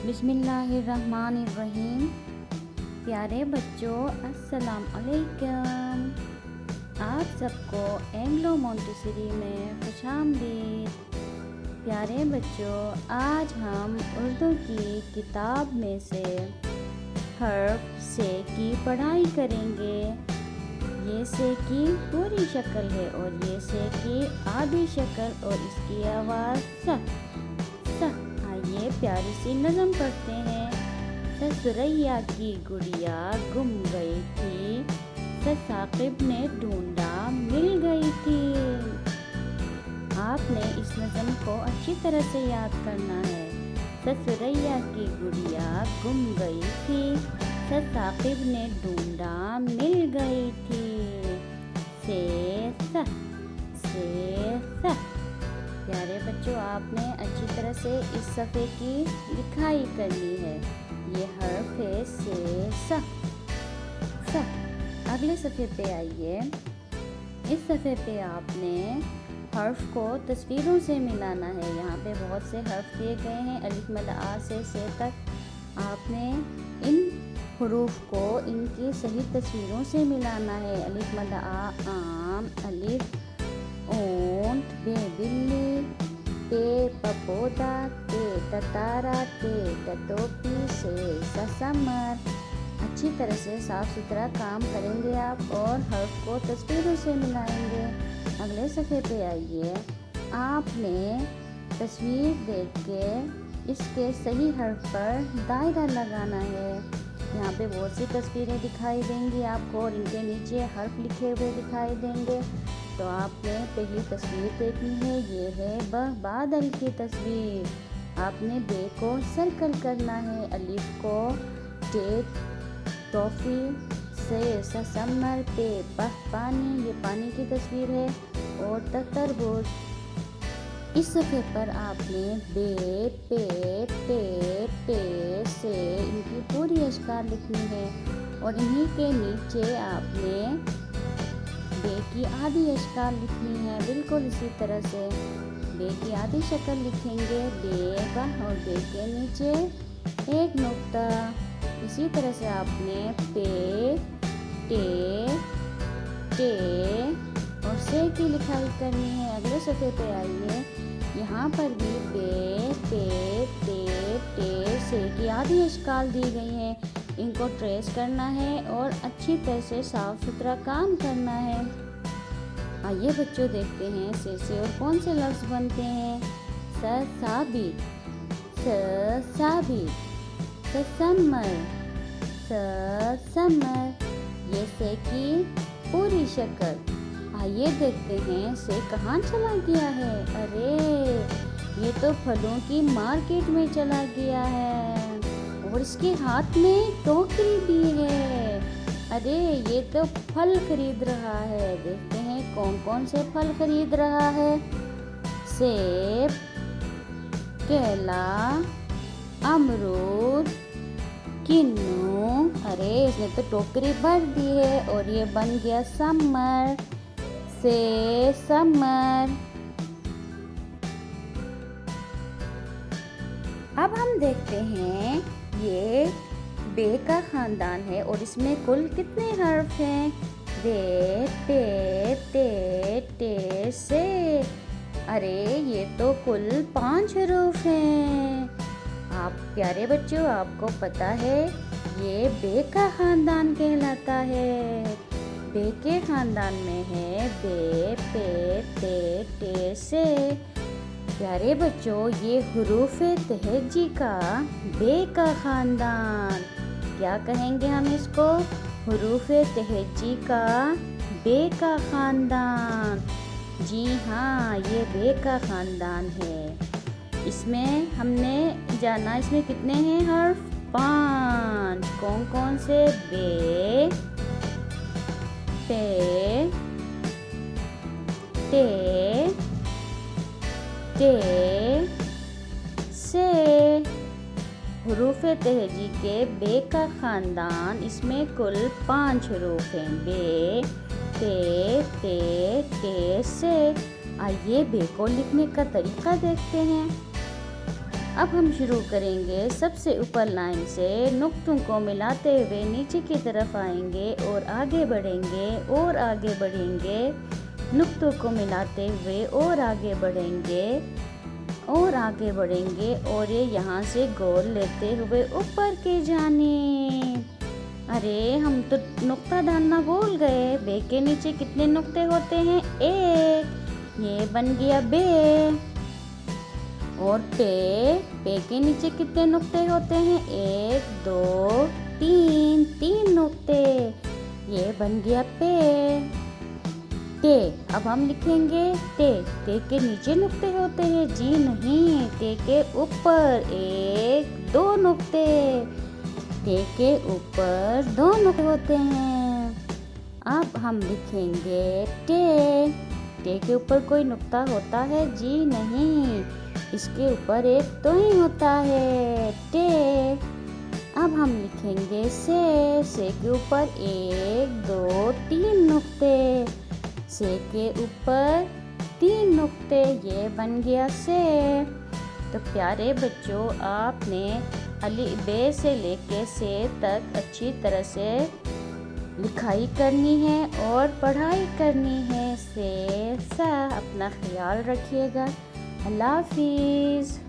بسم اللہ الرحمن الرحیم۔ پیارے بچوں السلام علیکم۔ آپ سب کو اینگلو مونٹیسری میں خوش آمدید۔ پیارے بچوں، آج ہم اردو کی کتاب میں سے حرف سے کی پڑھائی کریں گے۔ یہ سے کی پوری شکل ہے اور یہ سے کی آدھی شکل اور اس کی آواز س۔ آئیے پیاری سی نظم پڑھتے ہیں۔ سریا کی گڑیا گم گئی تھی، ثاقب نے ڈھونڈا مل گئی تھی۔ آپ نے اس نظم کو اچھی طرح سے یاد کرنا ہے۔ سریا کی گڑیا گم گئی تھی، ثاقب نے ڈھونڈا مل گئی تھی۔ پیارے بچوں، آپ نے اچھی طرح سے اس صفحے کی لکھائی کرنی ہے۔ یہ حرف ہے س۔ اگلے صفحے پہ آئیے۔ اس صفحے پہ آپ نے حرف کو تصویروں سے ملانا ہے۔ یہاں پہ بہت سے حرف دیے گئے ہیں، الف مد آ سے س تک۔ آپ نے ان حروف کو ان کی صحیح تصویروں سے ملانا ہے۔ الف مد آ آم، الف اونٹ، ب بلی، پ پپودا، ت تتارا، ٹ ٹوپی، س سمر۔ اچھی طرح سے صاف ستھرا کام کریں گے آپ اور حرف کو تصویروں سے ملائیں گے۔ اگلے صفحے پہ آئیے۔ آپ نے تصویر دیکھ کے اس کے صحیح حرف پر دائرہ لگانا ہے۔ یہاں پہ بہت سی تصویریں دکھائی دیں گی آپ کو اور ان کے نیچے حرف لکھے ہوئے دکھائی دیں گے۔ تو آپ نے پہلی تصویر دیکھنی ہے، یہ ہے بادل کی تصویر۔ آپ نے ب کو سرکل کرنا ہے، الف کو ٹوفی، س سمر، پ پانی، یہ پانی کی تصویر ہے، اور تربوز۔ اس صفحے پر آپ نے ب پ س ان کی پوری اشکال لکھنی ہے اور انہی کے نیچے آپ نے ب کی آدھی اشکال لکھنی ہے۔ بالکل اسی طرح سے ب کی آدھی شکل لکھیں گے، ب اور ب کے نیچے ایک نقطہ۔ اسی طرح سے آپ نے پ ٹ اور س کی لکھائی کرنی ہے۔ اگلے صفحے پہ آئیے۔ یہاں پر بھی ب ٹ س کی آدھی اشکال دی گئی ہیں، ان کو ٹریس کرنا ہے اور اچھی طرح سے صاف ستھرا کام کرنا ہے۔ آئیے بچوں دیکھتے ہیں سے اور کون سے لفظ بنتے ہیں۔ ثابت، ثابت، سمر، سمر۔ یہ سے کی پوری شکل۔ آئیے دیکھتے ہیں سے کہاں چلا گیا ہے۔ ارے یہ تو پھلوں کی مارکیٹ میں چلا گیا ہے اور اس کے ہاتھ میں ٹوکری بھی ہے۔ ارے یہ تو پھل خرید رہا ہے۔ دیکھتے ہیں کون کون سے پھل خرید رہا ہے۔ سیب، کیلا، امرود، کنو۔ ارے اس نے تو ٹوکری بھر دی ہے اور یہ بن گیا سمر، سمر۔ اب ہم دیکھتے ہیں یہ ب کا خاندان ہے اور اس میں کل کتنے حرف ہیں۔ ب پ ت س۔ ارے یہ تو کل 5 حروف ہیں۔ آپ پیارے بچوں، آپ کو پتا ہے یہ ب کا خاندان کہلاتا ہے۔ ب کے خاندان میں ہے ب پ ت س۔ پیارے بچوں، یہ حروف تہجی کا ب کا خاندان، کیا کہیں گے ہم اس کو؟ حروف تہجی کا ب کا خاندان۔ جی ہاں، یہ ب کا خاندان ہے۔ اس میں ہم نے جانا اس میں کتنے ہیں حرف؟ 5۔ کون کون سے؟ ب، پ، ت، س۔ حروف تہجی کے ب کا خاندان، اس میں کل 5 حروف ہیں۔ ب، پ، ت، س۔ آئیے ب کو لکھنے کا طریقہ دیکھتے ہیں۔ اب ہم شروع کریں گے سب سے اوپر لائن سے، نقطوں کو ملاتے ہوئے نیچے کی طرف آئیں گے اور آگے بڑھیں گے اور آگے بڑھیں گے، نقطوں کو ملاتے ہوئے اور آگے بڑھیں گے اور آگے بڑھیں گے، اور یہ یہاں سے گول لیتے ہوئے اوپر کی جانب۔ ارے ہم تو نقطہ ڈالنا بھول گئے، بے کے نیچے کتنے نقطے ہوتے ہیں؟ ایک، یہ بن گیا بے۔ اور پے کے نیچے کتنے نقطے ہوتے ہیں؟ ایک، دو، تین، تین نقطے، یہ بن گیا پے۔ تے، اب ہم لکھیں گے تے کے نیچے نقطے ہوتے ہیں؟ جی نہیں، تے کے اوپر ایک، دو نقطے، تے کے اوپر دو نقطے ہوتے ہیں۔ اب ہم لکھیں گے ٹے کے اوپر کوئی نقطہ ہوتا ہے؟ جی نہیں، اس کے اوپر ایک تو ہی ہوتا ہے، ٹے۔ اب ہم لکھیں گے سے کے اوپر ایک، دو، تین نقطے، سے کے اوپر تین نقطے، یہ بن گیا سے۔ تو پیارے بچوں، آپ نے بے سے لے کے سے تک اچھی طرح سے لکھائی کرنی ہے اور پڑھائی کرنی ہے۔ سے اپنا خیال رکھیے گا۔ اللہ حافظ۔